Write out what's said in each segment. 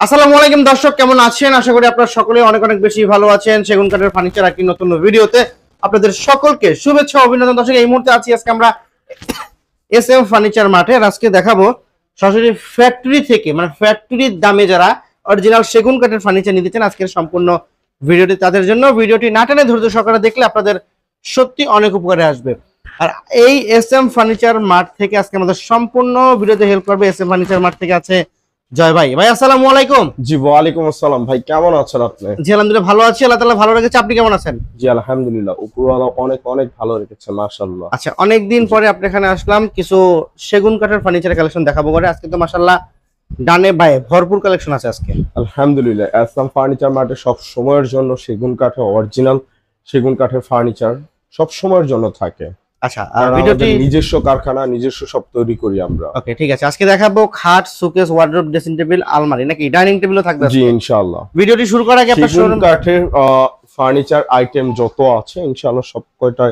আসসালামু আলাইকুম দর্শক, কেমন আছেন? আশা করি আপনারা সকলে অনেক অনেক বেশি ভালো আছেন। সেগুন কাঠের ফার্নিচার একটি নতুন ভিডিওতে আপনাদের সকলকে শুভেচ্ছা অভিনন্দন। দর্শক, এই মুহূর্তে আছি আজকে আমরা এসএম ফার্নিচার মাঠে। আর আজকে দেখাবো সরাসরি ফ্যাক্টরি থেকে, মানে ফ্যাক্টরির দামে যারা অরিজিনাল সেগুন কাঠের ফার্নিচার নিতে চান, আজকের সম্পূর্ণ ভিডিওটি তাদের জন্য। ভিডিওটি না টেনে ধৈর্য সহকারে দেখলে আপনাদের সত্যি অনেক উপকারে আসবে। আর এই এসএম ফার্নিচার মাঠ থেকে আজকে আমাদের সম্পূর্ণ ভিডিওতে হেল্প করবে। এসএম ফার্নিচার মাঠ থেকে আছে জয় ভাই। ভাই আসসালামু আলাইকুম। জি ওয়ালাইকুম আসসালাম। ভাই কেমন আছেন আপনি? জি আলহামদুলিল্লাহ ভালো আছি, আল্লাহ তাআলা ভালো রেখেছে। আপনি কেমন আছেন? জি আলহামদুলিল্লাহ, উপরওয়ালা অনেক অনেক ভালো রেখেছে, মাশাআল্লাহ। আচ্ছা, অনেকদিন পরে আপনি এখানে আসলাম, কিছু সেগুন কাঠের ফার্নিচারের কালেকশন দেখাবো করে। আজকে তো মাশাআল্লাহ ডানে বায়ে ভরপুর কালেকশন আছে আজকে। আলহামদুলিল্লাহ, এসএম ফার্নিচার মার্টে সব সময়ের জন্য সেগুন কাঠের অরিজিনাল সেগুন কাঠের ফার্নিচার সব সময়ের জন্য থাকে। আচ্ছা, আর ভিডিওটি নিজস্ব কারখানা, নিজস্ব সব তৈরি করি আমরা। ওকে ঠিক আছে। আজকে দেখাবো খাট, শোকেস, ওয়ার্ডরোব, ড্রেসিং টেবিল, আলমারি, নাকি ডাইনিং টেবিলও থাকবে? জি ইনশাআল্লাহ। ভিডিওটি শুরু করার আগে আপনার সেগুন কাঠের ফার্নিচার আইটেম যত আছে ইনশাআল্লাহ সব কয়টা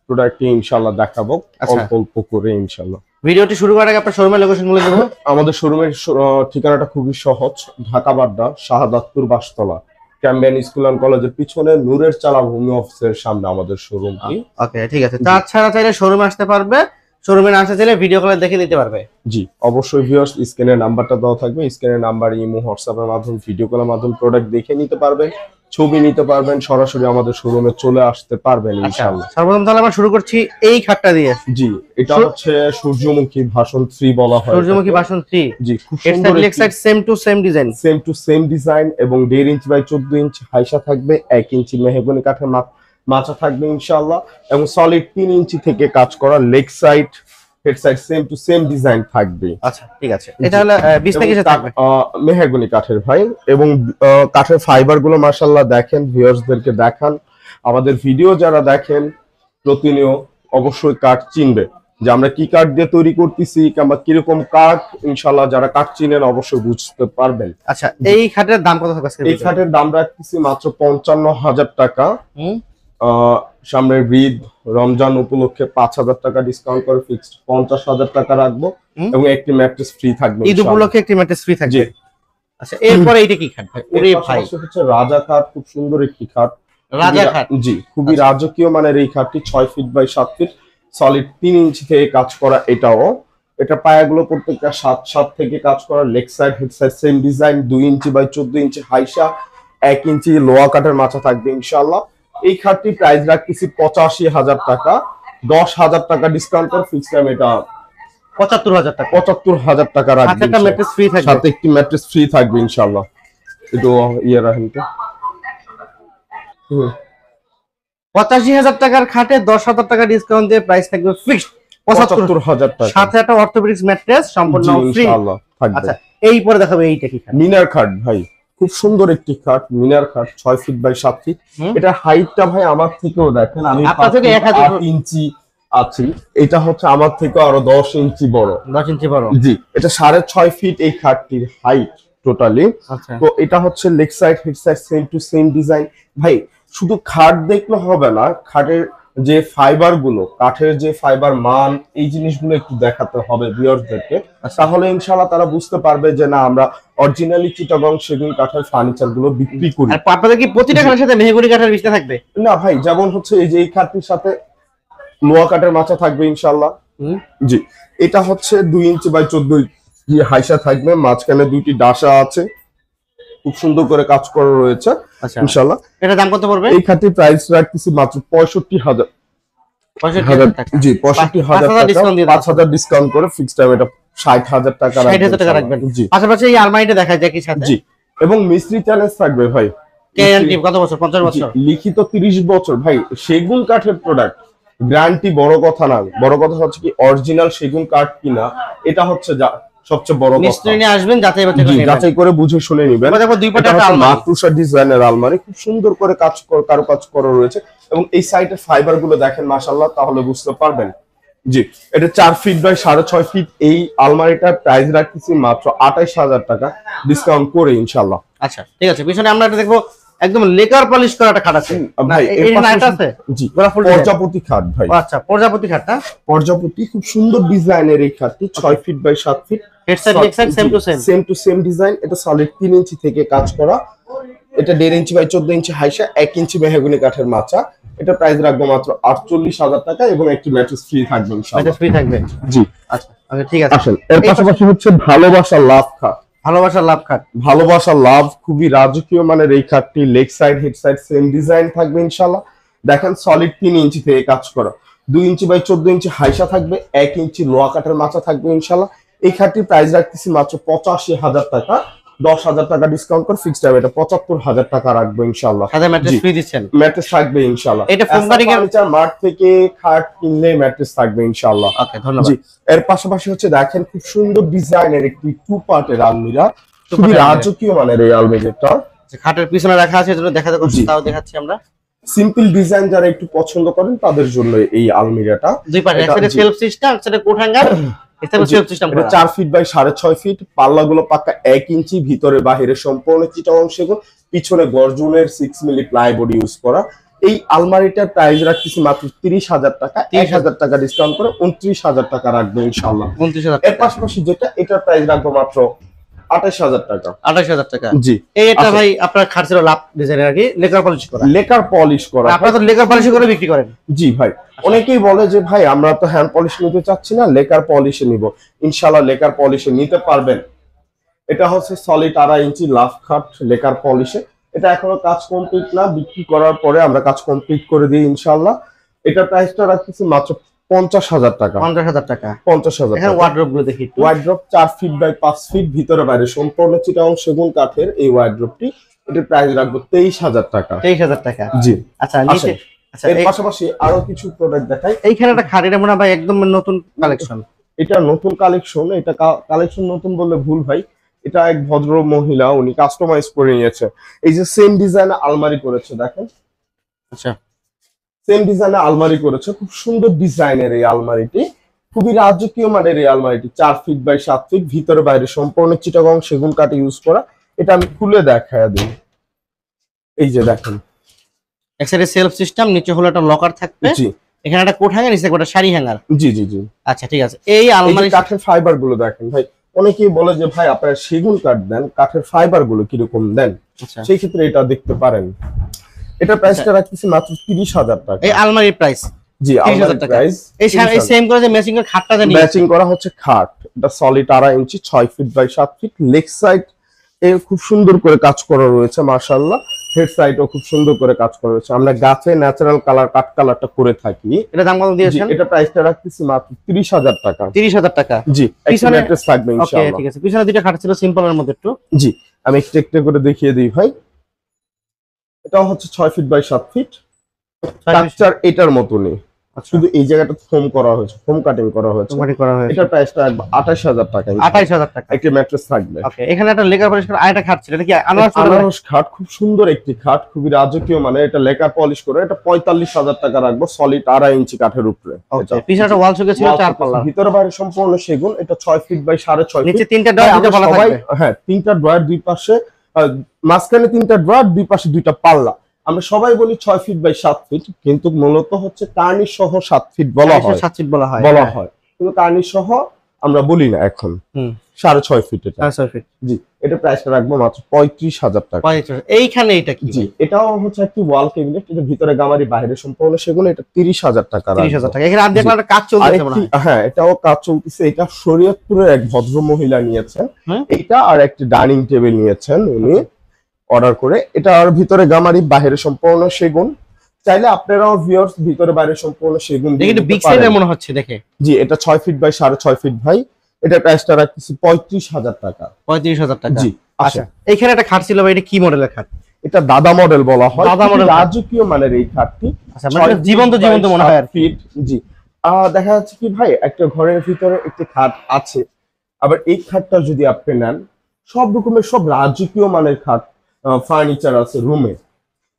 প্রোডাক্টই ইনশাআল্লাহ দেখাবো অল্প অল্প করে ইনশাআল্লাহ। ভিডিওটি শুরু করার আগে আপনার শোরুমের লোকেশন বলে দেবো। আমাদের শোরুমের ঠিকানাটা খুবই সহজ, Dhaka Badda Shahadatpur Bastala, Cambrian school and কলেজের পিছনে নূরের চালা ভূমি অফিসের সামনে আমাদের শোরুমটি। ওকে ঠিক আছে। তাছাড়া চাইলে শোরুমে আসতে পারবে, শোরুমে না আসতে চাইলে ভিডিও কলে দেখে নিতে পারবে। জি অবশ্যই ভিউয়ার্স, স্ক্রিনের নাম্বারটা দেওয়া থাকবে, স্ক্রিনের নাম্বার ইমো হোয়াটসঅ্যাপের মাধ্যমে ভিডিও কলের মাধ্যমে প্রোডাক্ট দেখে নিতে পারবেন, ছবি নিতে পারবেন, সরাসরি আমাদের শোরুমে চলে আসতে পারবেন ইনশাআল্লাহ। সর্বপ্রথম তাহলে আমরা শুরু করছি এই খাটটা দিয়ে। জি, এটা হচ্ছে সূর্যমুখী ভাষণ 3 বলা হয়। সূর্যমুখী ভাষণ 3। জি, খুব সুন্দর leg side same to same design, same to same design এবং 1.5 ইঞ্চি বাই 14 ইঞ্চি হাইসা থাকবে, 1 ইঞ্চি মেহগনি কাঠের মাচা থাকবে ইনশাআল্লাহ, এবং সলিড 3 ইঞ্চি থেকে কাজ করা leg side head side same to same design থাকবে। আচ্ছা ঠিক আছে। এটা হলো 20 থেকে থাকবে মেহগনি কাঠের ভাই, এবং কাঠের ফাইবার গুলো মাশাআল্লাহ দেখেন, ভিউয়ার্সদেরকে দেখান। আমাদের ভিডিও যারা দেখেন প্রতিনিয়ত অবশ্যই কাঠ চিনবে যে আমরা কি কাঠ দিয়ে তৈরি করতেছি কিংবা কিরকম কাঠ, ইনশাআল্লাহ যারা কাঠ চিনেন অবশ্যই বুঝতে পারবেন। আচ্ছা, এই খাটের দাম কত থাকবে? এই খাটের দাম রাখতেছি মাত্র 55,000 টাকা। সামনের ঈদ রমজান উপলক্ষে 5,000 টাকা ডিসকাউন্ট করে ফিক্সড 50,000 টাকা রাখবো, এবং একটি ম্যাট্রেস ফ্রি থাকবে ঈদ উপলক্ষে একটি ম্যাট্রেস ফ্রি থাকবে। আচ্ছা, এরপরে এইটা কি খাট? ওরে ভাই, হচ্ছে রাজা খাট, খুব সুন্দর একটি খাট। রাজা খাট, জি খুবই রাজকীয় মানের এই খাটটি 6 feet by 7 fit, solid 3 inch থেকে কাজ করা। এটা পায়াগুলো প্রত্যেকটা 7 থেকে কাজ করা, leg side head side same design, 2 inch by 14 inch হাইসা, 1 ইঞ্চি লোয়া কাঠের মাচা থাকবে ইনশাআল্লাহ। এই খাটটি প্রাইস রাখতেছি 85,000 টাকা, 10,000 টাকা ডিসকাউন্ট করে ফিক্স টাইম এটা 75,000 টাকা। 75,000 টাকা রাখবে। সাথে একটা ম্যাট্রেস ফ্রি থাকবে, সাথে একটি ম্যাট্রেস ফ্রি থাকবে ইনশাআল্লাহ। একটু রাখেন তো। 85,000 টাকার খাটে 10,000 টাকা ডিসকাউন্ট দিয়ে প্রাইস থাকবে ফিক্সড 75,000 টাকা, সাথে একটা অর্থোপেডিক্স ম্যাট্রেস সম্পূর্ণ ফ্রি ইনশাআল্লাহ থাকবে। আচ্ছা, এই পরে দেখাবো এইটা কি খাট? মিনার খাট ভাই, খুব সুন্দর একটি খাট, মিনার খাট 6 ফিট বাই 7 ফিট। এটা হাইটটা ভাই আমার থেকেও দেখেন, আমি আপনার থেকে 8 ইঞ্চি আছি, এটা হচ্ছে আমার থেকে আরো 10 ইঞ্চি বড়। 10 ইঞ্চি বড়, জি এটা 6.5 ফিট এই খাটটির হাইট টোটালি। তো এটা হচ্ছে leg side head side same to same design. ভাই শুধু খাট দেখলে হবে না, খাটের যে ফাইবার গুলো, কাঠের যে ফাইবার মান, এই জিনিসগুলো একটু দেখাতে হবে ভিউয়ারদেরকে, তাহলে ইনশাআল্লাহ তারা বুঝতে পারবে যে না আমরা অরিজিনালি চিটাগং সেগুন কাঠের ফার্নিচার গুলো বিক্রি করি। আর আপনাদের কি প্রতিটা খাটের সাথে মেহগনি কাঠের বিছনা থাকবে? না ভাই, যেমন হচ্ছে এই যে এই খাটটির সাথে লোয়া কাঠের মাচা থাকবে ইনশাআল্লাহ। জি এটা হচ্ছে 2 ইঞ্চি বাই 14 ইঞ্চি হাইসা থাকবে, মাঝখানে 2টি ডাসা আছে, খুব সুন্দর করে কাজ করা রয়েছে ইনশাআল্লাহ। এটা দাম কত পড়বে? এই খাটটির প্রাইস রাখতেছি মাত্র 65,000 টাকা। জি 65,000 টাকা, 5,000 ডিসকাউন্ট করে ফিক্সড টাইম এটা 60,000 টাকা রাখবেন। 60,000 টাকা রাখবেন। পাশাপাশি এই আলমারিটা দেখা যায় কি সাথে? জি, এবং মিস্ত্রি চ্যালেঞ্জ থাকবে ভাই। গ্যারান্টি কত বছর? 50 বছর। লিখিত 30 বছর ভাই। সেগুন কাঠের প্রোডাক্ট, গ্যারান্টি বড় কথা না, বড় কথা হচ্ছে do অরিজিনাল সেগুন কাঠ কিনা, এটা হচ্ছে সবচেয়ে বড় কথা। মিস্ত্রি নিয়ে আসবেন, যাচাই করে বুঝে শুনে নেবেন। দেখো দুই পাটে একটা আলমারি, মাকরুশা ডিজাইনের আলমারি, খুব সুন্দর করে কারুকাজ করা রয়েছে, এবং এই সাইডের ফাইবার গুলো দেখেন মাশাআল্লাহ, তাহলে বুঝতে পারবেন। জি এটা 4 ফিট বাই 6.5 ফিট। এই আলমারিটার প্রাইস রাখতেছি মাত্র 28,000 টাকা ডিসকাউন্ট করে ইনশাআল্লাহ। আচ্ছা ঠিক আছে। পিছনে আমরা এটা দেখবো একদম লেকার পলিশ করা একটা খাট আছে ভাই এই নাইট আছে জি গোলা ফুল প্রজাপতি খাট ভাই। আচ্ছা প্রজাপতি খাটটা প্রজাপতি খুব সুন্দর ডিজাইনের এই খাটটি 6 feet by 7 feet head side leg side same to same design. এটা সলিড 3 ইঞ্চি থেকে কাজ করা। এটা 1.5 ইঞ্চি বাই 14 ইঞ্চি হাইসা 1 ইঞ্চি মেহগনি কাঠের মাচা। এটা প্রাইস রাখবো মাত্র 48,000 টাকা এবং একটি ম্যাট্রেস ফ্রি থাকবে ইনশাআল্লাহ। ম্যাট্রেস ফ্রি থাকবে জি আচ্ছা ওকে ঠিক আছে। আসেন এর পাশাপাশি হচ্ছে ভালোবাসা লাভ খাট। ভালোবাসা লাভ খাট ভালোবাসা লাভ খুবই রাজকীয় মানের এই খাটটি leg side head side same design থাকবে ইনশাআল্লাহ। দেখেন সলিড 3 ইঞ্চি থেকে কাজ করা 2 ইঞ্চি বাই 14 ইঞ্চি হাইসা থাকবে 1 ইঞ্চি লোয়া কাঠের মাচা থাকবে ইনশাআল্লাহ। এই খাটটির প্রাইস রাখতেছি মাত্র 85,000 টাকা। 10,000 টাকা ডিসকাউন্ট করে ফিক্সড হবে এটা 75,000 টাকা রাখবো ইনশাআল্লাহ। সাথে ম্যাট্রেস ফ্রি দিচ্ছেন? ম্যাট্রেস থাকবে ইনশাআল্লাহ। এটা ফোমবারিং এর ফার্নিচার মার্ট থেকে খাট কিনলে ম্যাট্রেস থাকবে ইনশাআল্লাহ। ওকে ধন্যবাদ। জি এর পাশাপাশি হচ্ছে দেখেন খুব সুন্দর ডিজাইনের একটি 2 পার্টের আলমিরা খুবই রাজকীয় মানের এই আলমিরাটা খাটের পিছনে রাখা আছে এজন্য দেখাতে কষ্ট তাও দেখাচ্ছি আমরা। সিম্পল ডিজাইন যারা একটু পছন্দ করেন তাদের জন্য এই আলমিরাটা। দুই পার্ট একটা সেলফ সিস্টেম সেটা কোট হ্যাঙ্গার এটা সেলফ সিস্টেম এটা 4 ফিট বাই 6.5 ফিট পাল্লাগুলো পাক্কা 1 ইঞ্চি ভিতরে বাইরে সম্পূর্ণ চিটাগং সেগুন পিছনে গর্জনের 6 মিলি প্লাইবোর্ড ইউজ করা। এই আলমারিটার প্রাইস রাখতেছি মাত্র 30,000 টাকা। 1,000 টাকা ডিসকাউন্ট করে 29,000 টাকা রাখবো ইনশাআল্লাহ। 29,000 এর পাশাপাশি যেটা এটার প্রাইস রাখবো মাত্র 28,000 টাকা। 28,000 টাকা জি এটা ভাই আপনার খাট ছিল লাভ ডিজাইনের আর কি লেকার পলিশ করা। লেকার পলিশ করা আপনারা তো লেকার পলিশ করে বিক্রি করেন? জি ভাই অনেকেই বলে যে ভাই আমরা তো হ্যান্ড পলিশ নিতে চাচ্ছি না লেকার পলিশে নিব। ইনশাআল্লাহ লেকার পলিশে নিতে পারবেন। এটা হচ্ছে সলিড 2.5 ইঞ্চি লাভ খাট লেকার পলিশে। এটা এখনো কাজ কমপ্লিট না, বিক্রি করার পরে আমরা কাজ কমপ্লিট করে দিই ইনশাআল্লাহ। এটা প্রাইসটা রাখতেছি মাত্র 50,000 টাকা। 50,000 টাকা 50,000 এখানে ওয়ার্ড্রপ গুলো দেখি একটু। ওয়ার্ড্রপ 4 ফিট বাই 5 ফিট ভিতরে বাইরে সম্পূর্ণ চিটাগং সেগুন কাঠের এই ওয়ার্ড্রপটি এটার প্রাইস রাখবো 23,000 টাকা। 23,000 টাকা জি আচ্ছা নিচে আচ্ছা এর পাশাপাশি আরো কিছু প্রোডাক্ট দেখাই। এইখানে একটা খাট এটা মনে হয় ভাই একদম নতুন কালেকশন। এটা নতুন কালেকশন। এটা কালেকশন নতুন বললে ভুল ভাই। এটা এক ভদ্র মহিলা উনি কাস্টমাইজ করে নিয়েছে। এই যে সেম ডিজাইনে আলমারি করেছে দেখেন। আচ্ছা সেম ডিজাইনে আলমারি করেছে খুব সুন্দর ডিজাইনের এই আলমারিটি খুবই রাজকীয় মানের এই আলমারিটি 4 ফিট বাই 7 ফিট ভিতরে বাইরে সম্পূর্ণ চিটাগং সেগুন কাঠ ইউজ করা। এটা আমি খুলে দেখায় দিই। এই যে দেখেন এক সাইডে সেলফ সিস্টেম নিচে হলো একটা লকার থাকবে। জি এখানে একটা কোট হ্যাঙ্গার নিচে একটা শাড়ি হ্যাঙ্গার। জি জি জি আচ্ছা ঠিক আছে। এই আলমারি কাঠের ফাইবার গুলো দেখেন ভাই অনেকেই বলে যে ভাই আপনারা সেগুন কাঠ দেন কাঠের ফাইবার গুলো কিরকম দেন। সেই ক্ষেত্রে এটা দেখতে পারেন। এটা প্রাইসটা রাখতেছি মাত্র 30,000 টাকা। এই আলমারির প্রাইস জি আলমারির প্রাইস এই সেম করে যে ম্যাচিং এর খাটটা জানি ম্যাচিং করা হচ্ছে খাট। এটা সলিড 2.5 ইঞ্চি 6 feet by 7 feet leg side এ খুব সুন্দর করে কাজ করা রয়েছে মাশাআল্লাহ। হেড সাইডও খুব সুন্দর করে কাজ করা রয়েছে। আমরা গাছে ন্যাচারাল কালার কাট কালারটা করে থাকি। এটা দাম কত দিয়েছেন? এটা প্রাইসটা রাখতেছি মাত্র 30,000 টাকা। 30,000 টাকা জি পিছনে ম্যাট্রেস থাকবে ইনশাআল্লাহ। ওকে ঠিক আছে। পিছনে দুটো খাট ছিল সিম্পলের মধ্যে একটু। জি আমি একটু একটু করে দেখিয়ে দিই ভাই। এটা হচ্ছে 6 ফিট বাই 7 ফিট স্ট্রাকচার এটার মতনই শুধু এই জায়গাটা ফোম করা হয়েছে ফোম কাটিং করা হয়েছে। এটার প্রাইসটা 28,000 টাকা। 28,000 টাকা একটা ম্যাট্রেস থাকবে। ওকে এখানে একটা লেকার পলিশ করা আরেকটা খাট ছিল। এটা কি আনারস খাট খুব সুন্দর একটি খাট খুবই রাজকীয় মানে এটা লেকার পলিশ করে এটা 45,000 টাকা রাখবো সলিড 2.5 ইঞ্চি কাঠের উপরে। ওকে পিছনে একটা ওয়াল শোকে ছিল 4 পাল্লা ভিতরে বাইরে সম্পূর্ণ সেগুন। এটা 6 ফিট বাই 6.5 ফিট নিচে তিনটা ড্রয়ার দুটো পাল্লা থাকবে। হ্যাঁ তিনটা ড্রয়ার দুই পাশে মাঝখানে তিনটা ড্রয়ার দুই পাশে দুইটা পাল্লা। আমরা সবাই বলি 6 ফিট বাই 7 ফিট কিন্তু মূলত হচ্ছে কার্নিশ সহ 7 ফিট বলা হয়। 7 ফিট বলা হয় কিন্তু কার্নিশ সহ আমরা বলি না এখন। 6.5 ফিট এটা 6.5 ফিট। জি এটা প্রাইসটা রাখবো মাত্র 35,000 টাকা। এইখানে এটা কি? জি এটাও হচ্ছে একটি ওয়াল ক্যাবিনেট। এটা ভিতরে গামারি বাইরে সম্পূর্ণ সেগুলো। এটা 30,000 টাকা। 30,000 টাকা। এখানে আর দেখলাম একটা কাজ চলতেছে মনে হয়। হ্যাঁ এটাও কাজ চলতেছে। এটা শরীয়তপুরের এক ভদ্র মহিলা নিয়েছেন এটা আর একটা ডাইনিং টেবিল নিয়েছেন উনি অর্ডার করে। এটা আর ভিতরে গামারি বাইরে সম্পূর্ণ সেগুন। চাইলে আপনারাও ভিউয়ার্স ভিতরে বাইরে সম্পূর্ণ সেগুন দিয়ে এটা বিগ সাইজের মনে হচ্ছে দেখে। জি এটা 6 ফিট বাই 6.5 ফিট ভাই। এটা প্রাইসটা রাখতেছি 35,000 টাকা। 35,000 টাকা। জি আচ্ছা এখানে একটা খাট ছিল ভাই এটা কি মডেলের খাট? এটা দাদা মডেল বলা হয়। দাদা মডেল রাজকীয় মানের এই খাটটি। আচ্ছা মানে জীবন্ত মনে হয় আর ফিট। জি দেখা যাচ্ছে কি ভাই একটা ঘরের ভিতরে একটি খাট আছে আবার এই খাটটা যদি আপনি নেন সব রকমের সব রাজকীয় মানের খাট ফার্নিচার আছে রুমে।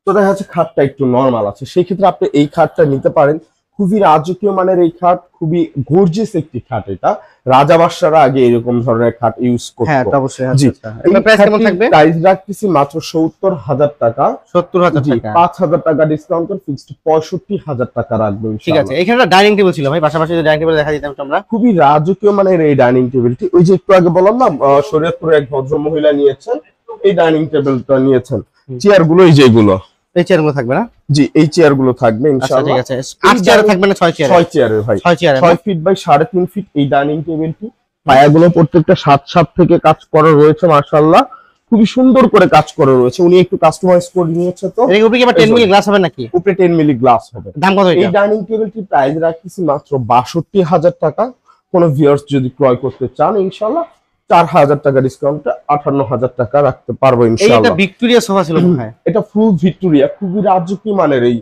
তো দেখা যাচ্ছে খাটটা একটু নরমাল আছে সেই ক্ষেত্রে আপনি এই খাটটা নিতে পারেন। খুবই রাজকীয় মানের এই খাট, খুবই গর্জিয়াস একটি খাট। এটা রাজা বাদশারা আগে এরকম ধরনের খাট ইউজ করতো। হ্যাঁ তা অবশ্যই। জি, এটা প্রাইস কেমন থাকবে? প্রাইস রাখতেছি মাত্র ৭০,০০০ টাকা। ৭০,০০০ জি, টাকা। ৫,০০০ টাকা ডিসকাউন্ট করে ফিক্সড ৬৫,০০০ টাকা রাখবেন ঠিক আছে। ইনশাআল্লাহ। এখানে একটা ডাইনিং টেবিল ছিল ভাই, পাশাপাশি যে ডাইনিং টেবিল দেখা দিতাম আমরা। খুবই রাজকীয় মানের এই ডাইনিং টেবিলটি, ওই যে একটু আগে বললাম না শরীয়তপুরের এক ভদ্র মহিলা নিয়েছেন এই ডাইনিং টেবিলটা নিয়েছেন। চেয়ার গুলো এই যেগুলো, এই চেয়ারগুলো থাকবে না? জি, এই চেয়ার গুলো থাকবে আচ্ছা ইনশাআল্লাহ। ঠিক আছে। 8 চেয়ারে থাকবে না 6 চেয়ারে? 6 চেয়ারের ভাই, 6 চেয়ারে 6 ফিট বাই 3.5 ফিট এই ডাইনিং টেবিলটি। পায়াগুলো প্রত্যেকটা 7 থেকে কাজ করা রয়েছে মাশাআল্লাহ, খুবই সুন্দর করে কাজ করা রয়েছে। উনি একটু কাস্টমাইজ করে নিয়েছে। তো এর উপরে কি আবার 10 মিলি গ্লাস হবে নাকি? উপরে 10 মিলি গ্লাস হবে। দাম কত এই এটা? ডাইনিং টেবিলটি প্রাইস রাখতেছি মাত্র ৬২,০০০ টাকা। কোন ভিউয়ার্স যদি ক্রয় করতে চান ইনশাআল্লাহ ৪,০০০ টাকা ডিসকাউন্টে ৫৮,০০০ টাকা রাখতে পারবো এইটা ইনশাআল্লাহ। ভিক্টোরিয়া সোফা ছিল মনে হয়। এটা ফুল ভিক্টোরিয়া, খুবই রাজকীয় মানের এই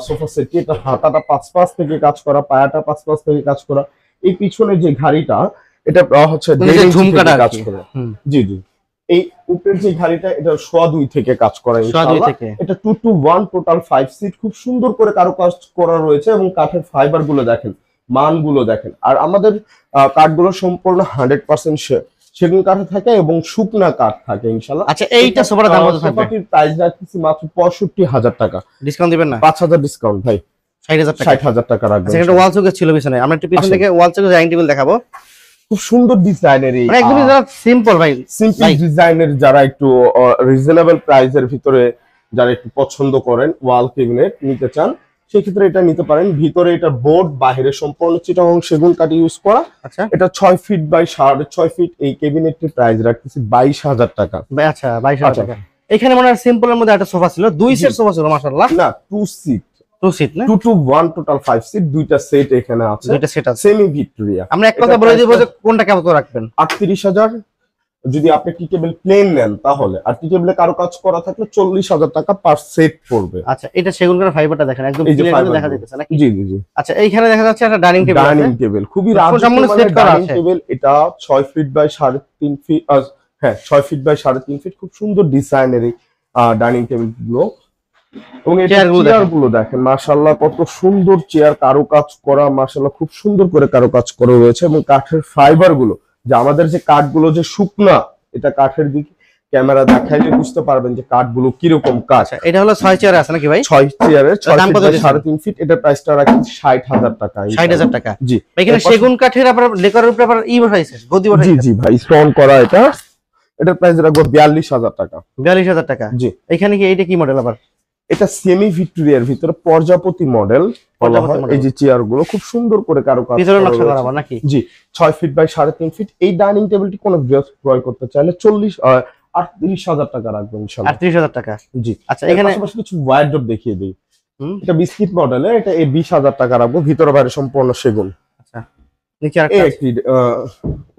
সোফা সেটটি। এটা হাতাটা ৫ থেকে কাজ করা, পায়াটা ৫ থেকে কাজ করা। এই পিছনে যে ঘাড়িটা এটা হচ্ছে মানে যে ঝুমকাটা কাজ করা। জি জি, এই উপরের যে ঘাড়িটা এটা ১.২ থেকে কাজ করা ইনশাআল্লাহ। এটা 2-to-1 টোটাল 5 সিট, খুব সুন্দর করে কারুকাজ করা রয়েছে এবং কাঠের ফাইবার গুলো দেখেন, মানগুলো দেখেন। আর আমাদের কাঠগুলো সম্পূর্ণ 100% সেগুন কাঠে থাকে এবং শুকনা কাঠ থাকে ইনশাআল্লাহ। আচ্ছা এইটা সোফার দাম কত থাকবে? সোফাটির প্রাইস রাখছি মাত্র ৬৫,০০০ টাকা। ডিসকাউন্ট দিবেন না? ৫,০০০ ডিসকাউন্ট ভাই, ৬০,০০০ টাকা। ৬০,০০০ টাকা রাখবেন। আচ্ছা এটা ওয়াল শোকেস ছিল পিছনে, আমরা একটু পিছন থেকে ওয়াল শোকেস ডাইনিং টেবিল দেখাবো। খুব সুন্দর ডিজাইনের এই মানে একদমই যারা সিম্পল ভাই, সিম্পল ডিজাইনের, যারা একটু রিজনেবল প্রাইসের ভিতরে যারা একটু পছন্দ করেন ওয়াল ক্যাবিনেট নিতে চান সেক্ষেত্রে এটা নিতে পারেন। ভিতরে এটা বোর্ড, বাইরে সম্পূর্ণ চিটাগং সেগুন কাঠ ইউজ করা। আচ্ছা এটা 6 ফিট বাই 6.5 ফিট। এই ক্যাবিনেটটির প্রাইস রাখতেছি 22,০০০ টাকা। আচ্ছা 22,০০০ টাকা। এখানে মনে হয় সিম্পলের মধ্যে একটা সোফা ছিল, 2 সেট সোফা ছিল মাশাআল্লাহ। না 2 সিট, 2 সিট না, 2-to-1 টোটাল 5 সিট, দুইটা সেট এখানে আছে, দুইটা সেট আছে। Semi Victoria. আমরা এক কথা বলে দিব যে কোনটা কেমন রাখবেন। 38,০০০ যদি আপনি টি টেবিল প্লেন নেন তাহলে, আর টি টেবিলে কারো কাজ করা থাকলে 40,০০০ টাকা পার সেট পড়বে। আচ্ছা এটা সেগুন কাঠের ফাইবারটা দেখেন একদম ক্লিয়ার দেখা যাচ্ছে নাকি? জি জি জি। আচ্ছা এইখানে দেখা যাচ্ছে একটা ডাইনিং টেবিল আছে। ডাইনিং টেবিল খুবই রাজকীয় ডাইনিং টেবিল। এটা 6 ফিট বাই 3.5 ফিট, হ্যাঁ 6 ফিট বাই 3.5 ফিট। খুব সুন্দর ডিজাইনের এই ডাইনিং টেবিল গুলো এবং এই চেয়ার গুলো দেখেন মাশাআল্লাহ, কত সুন্দর চেয়ার, কারুকাজ করা মাশাআল্লাহ, খুব সুন্দর করে কারুকাজ করা রয়েছে। এবং কাঠের ফাইবার গুলো, যে আমাদের যে কাঠগুলো যে শুকনা, এটা কাঠের দিকে ক্যামেরা দেখাইলে বুঝতে পারবেন যে কাঠগুলো কিরকম কাঠ। এটা হলো 6 চেয়ার আছে নাকি ভাই? 6 চেয়ারের 6 ফিট বাই 3.5 ফিট। এটা প্রাইসটা রাখি ৬০,০০০ টাকা। ৬০,০০০ টাকা। জি, এখানে সেগুন কাঠের আপনার ডেকোরের উপরে আবার ই বসাইছে, গদি বসাইছে। জি জি ভাই, স্টোন করা। এটার প্রাইস রাখবো ৪২,০০০ টাকা। ৪২,০০০ টাকা। জি। এখানে কি এইটা কি মডেল আবার? এটা সেমি ভিক্টোরিয়ার ভিতরে প্রজাপতি মডেল বলা হয়। এই যে চেয়ার গুলো খুব সুন্দর করে কারুকাজ ভিতরে নকশা করা আবার নাকি? জি, 6 ফিট বাই 3.5 ফিট। এই ডাইনিং টেবিলটি কোন ক্রয় করতে চাইলে 38,০০০ টাকা রাখবেন ইনশাআল্লাহ। 38,০০০ টাকা। জি। আচ্ছা এখানে পাশাপাশি কিছু ওয়ার্ডরোব দেখিয়ে দিই। এটা বিস্কিট মডেলের, এটা 20,০০০ টাকা রাখবো। ভিতরে বাইরে সম্পূর্ণ সেগুন। আচ্ছা নিচে আরেকটা একটি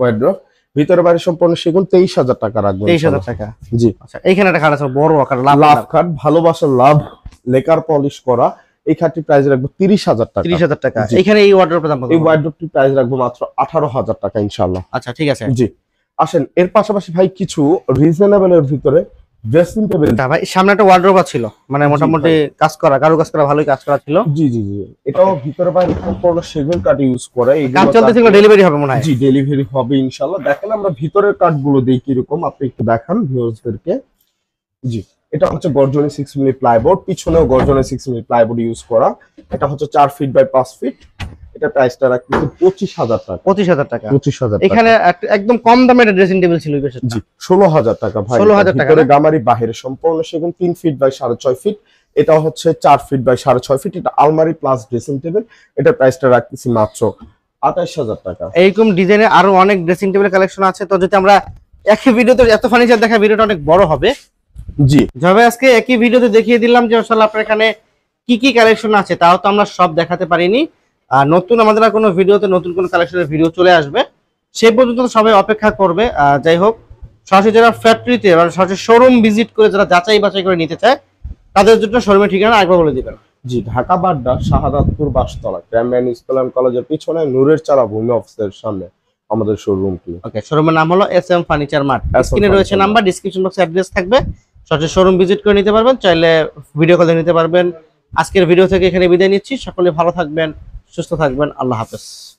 ওয়ার্ডরোব, ভিতরে বাইরে সম্পূর্ণ সেগুন, 23,০০০ টাকা রাখবো 23,০০০ টাকা। জি। আচ্ছা এখানে একটা খাট আছে বড় আকার, লাভ খাট, ভালোবাসার লাভ লেকার পলিশ করা। এই খাটটির প্রাইস রাখবো 30,০০০ টাকা। 30,০০০ টাকা। এখানে এই ওয়ার্ডরোবের দাম কত? এই ওয়ার্ডরোবটির প্রাইস রাখবো মাত্র 18,০০০ টাকা ইনশাআল্লাহ। আচ্ছা ঠিক আছে। জি, আসেন এর পাশাপাশি ভাই কিছু রিজনেবলের ভিতরে ড্রেসিং টেবিল। ভাই সামনে একটা ওয়ার্ডরোব ছিল, মানে মোটামুটি কাজ করা, কারো কাজ করা, ভালোই কাজ করা ছিল। জি জি জি, এটাও ভিতরে বাইরে সম্পূর্ণ সেগুন কাঠ ইউজ করে। কাজ চলতেছে, ডেলিভারি হবে মনে হয়। জি, ডেলিভারি হবে ইনশাআল্লাহ। দেখেন আমরা ভিতরের কাঠগুলো দেই কিরকম, আপনি একটু দেখান ভিউয়ার্সদেরকে। জি, এটা হচ্ছে গর্জনে 6 মিলি প্লাইবোর্ড, পিছনেও গর্জনে 6 মিলি প্লাইবোর্ড ইউজ করা। এটা হচ্ছে 4 ফিট বাই 5 ফিট। এটা প্রাইসটা রাখছি 25,০০০ টাকা। 25,০০০ টাকা। 25,০০০ টাকা। এখানে একদম কম দামের ড্রেসিং টেবিল ছিল এই পাশে। জি, 16,০০০ টাকা ভাই। 16,০০০ টাকা। ভিতরে গামারি, বাইরে সম্পূর্ণ সেগুন, 3 ফিট বাই 6.5 ফিট। এটা হচ্ছে 4 ফিট বাই 6.5 ফিট। এটা আলমারি প্লাস ড্রেসিং টেবিল। এটা প্রাইসটা রাখতেছি মাত্র 28,০০০ টাকা। এইরকম ডিজাইনের আরো অনেক ড্রেসিং টেবিল কালেকশন আছে। তো যদি আমরা একই ভিডিওতে এত ফার্নিচার দেখা, ভিডিওটা অনেক বড় হবে। জি, যাবে আজকে একই ভিডিওতে দেখিয়ে দিলাম যে আসলে আপনার এখানে কি কি কালেকশন আছে, তাও তো আমরা সব দেখাতে পারিনি। আর নতুন আমাদের কোনো ভিডিওতে নতুন কোনো কালেকশনের ভিডিও চলে আসবে, সেই পর্যন্ত সবাই অপেক্ষা করবে। যাই হোক, সরাসরি যারা ফ্যাক্টরিতে মানে সরাসরি শোরুম ভিজিট করে যারা যাচাই বাছাই করে নিতে চায় তাদের জন্য শোরুমের ঠিকানা একবার বলে দিবেন। জি, ঢাকা বাড্ডা শাহাদাতপুর বাসতলা, ক্যাম্বিয়ান ইসলাম কলেজের পিছনে নূরের চারা ভূমি অফিসের সামনে আমাদের শোরুমটি। ওকে, শোরুমের নাম হলো এসএম ফার্নিচার মার্ট। স্ক্রিনে রয়েছে নাম্বার, ডেসক্রিপশন বক্সে অ্যাড্রেস থাকবে, সরাসরি শোরুম ভিজিট করে নিতে পারবেন, চাইলে ভিডিও কলে নিতে পারবেন। আজকের ভিডিও থেকে এখানে বিদায় নিচ্ছি, সকলে ভালো থাকবেন। সুস্থ থাকবেন, আল্লাহ হাফেজ।